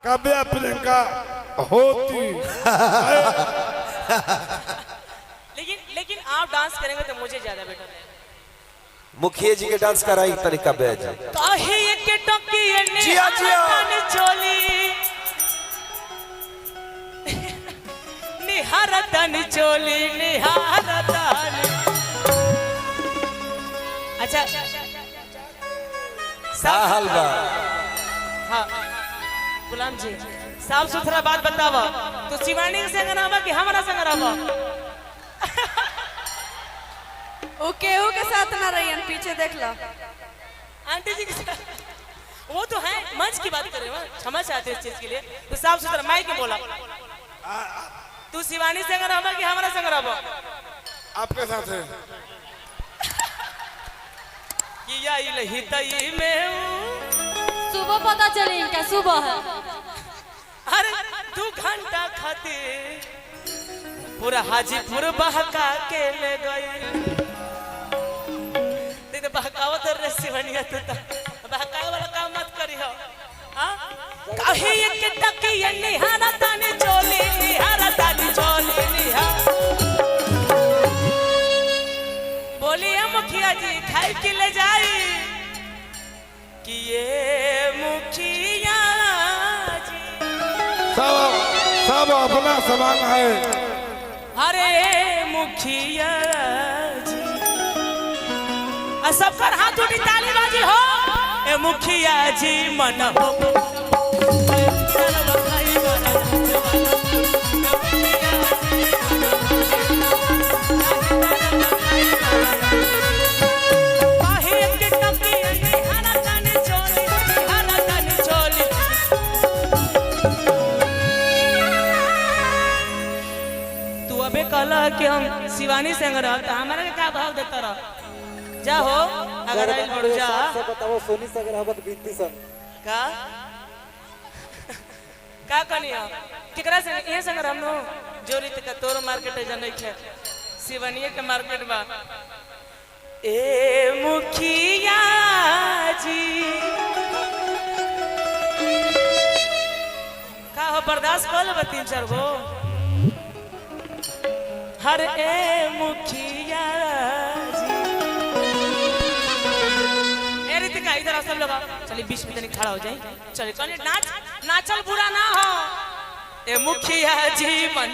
काव्या प्रियंका होती लेकिन आप डांस करेंगे तो मुझे ज्यादा बेटर है। मुखिया जी के डांस का एक तरीका बेज काहे के टोकी ने जिया जिया चोली निहारतन चोली निहारतन। अच्छा हलवा हाँ गुलाम जी साफ सुथरा बात बतावा तो शिवानी के संग रहबा कि हमारा संग रहबा? ओके के साथ ना रहियन, पीछे देख लो आंटी जी के साथ वो तो है, मंच की बात कर रहे हो, क्षमा चाहते हैं इस चीज के लिए। तो साफ सुथरा माइक में बोला तू शिवानी संग रहबा कि हमारा संग रहबा? आपके साथ है किया इलही तई में सुबह पता चली इनका सुबह है। अरे 2 घंटा खातिर पूरा हाजीपुर बहका के ले गई। तो बहकावत रे शिवनिया तू तो बहकावे वाला काम मत करी हो। हां काहे एक टकी निहारा ताने चोली निहारा ताने चोली निहारा। बोलिए मुखिया जी खाई के ले जाई कि ये मुखिया जी सब अपना सामान है। अरे मुखिया जी सब पर हाथ उठी ताली बाजी हो। ए मुखिया जी मन हो कि हम शिवानी संग रह तो हमारे का भाव देता रह जा हो अगर आई बढ़ जा बताओ सोनी संग रहबत बिनती संग का कनिया केकरा संग ये संग रहनो जोरी तक तोर मार्केट जनै के शिवानी के मार्केट बा। ए मुखिया जी का हो बर्दाश्त कर ले 3-4 गो। हर ए मुखिया जी ए रीतिका इधर आ सब लोग चलिए 20 मिनट तक खड़ा हो जाए। चलिए कने नाच नाचल बुरा ना हो। ए मुखिया जी मन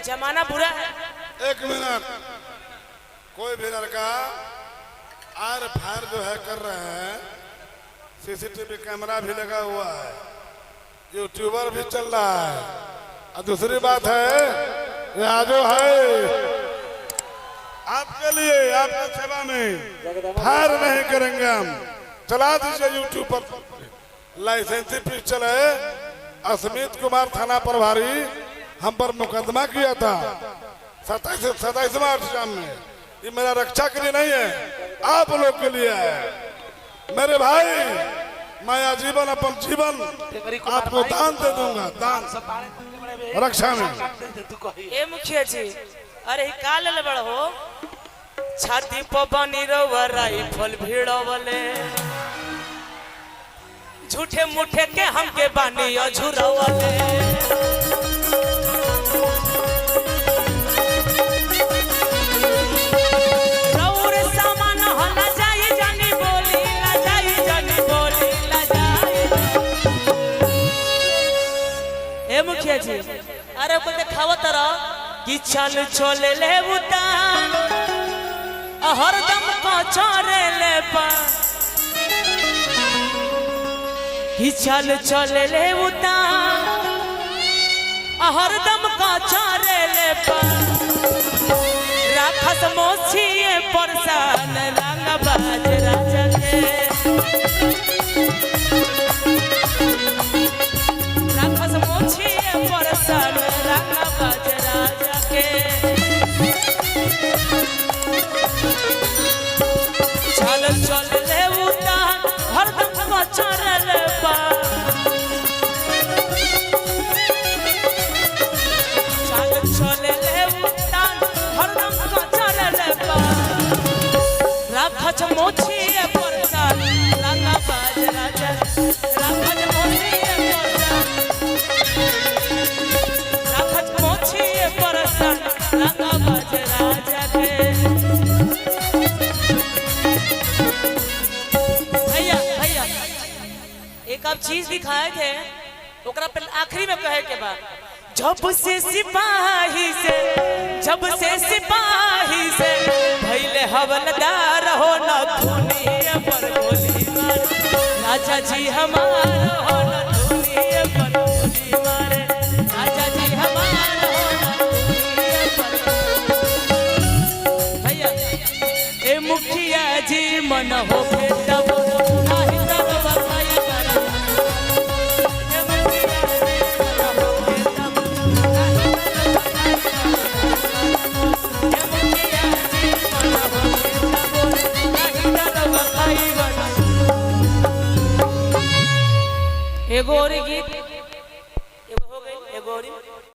जमाना बुरा है। 1 मिनट कोई भी लड़का आर फायर जो है कर रहे हैं, सीसीटीवी कैमरा भी लगा हुआ है, यूट्यूबर भी चल रहा है। और दूसरी बात है यहाँ जो है आपके लिए आपकी सेवा में फायर नहीं करेंगे हम। चला दीजिए यूट्यूब पर लाइसेंसी पिक्चर है। अस्मित कुमार थाना प्रभारी हम पर मुकदमा किया था 27वां अष्टजाम में। ये मेरा रक्षा के लिए नहीं है, आप लोग के लिए है। मेरे भाई मैं आजीवन अपन जीवन आपको दान दे दूंगा, दान रक्षा में। ए मुखिया जी अरे का ले बड़ हो छाती पर बनी रवा राइफल भिड़वले झूठे मुठे के हमके बानी अझुरवले। सामान होला जाई जानी बोली ला जाई जानी बोली ला मुखिया जी अरे को देखाव तरह कि चल चले ले उतान हरदम को चरे ले पा कि चल चले ले उतान हरदम को चरे ले पा राखस मोछिए परसान रंग बाज राजा के राखस मोछिए परसान रंग बाज राजा के चल चल ले उतान हरदम को चरल पा चल चल ले उतान हरदम को चरल पा राखस मोछिए परसान रंग बाज राजा राखस मोछिए परसान राखस मोछिए परसान रंग बाज राजा के एक आप चीज दिखाए थे ओकरा पे आखिरी में कहे के बाद जब से सिपाही से भइले हवलदार हो न दुनिया पर गोली मार राजा जी हमार हो न दुनिया पर गोली मारे राजा जी हमार हो न दुनिया पर भैया ए मुखिया जी मन हो के तब नाही तब बखाई करा एगो और गीत एगो हो गई एगो और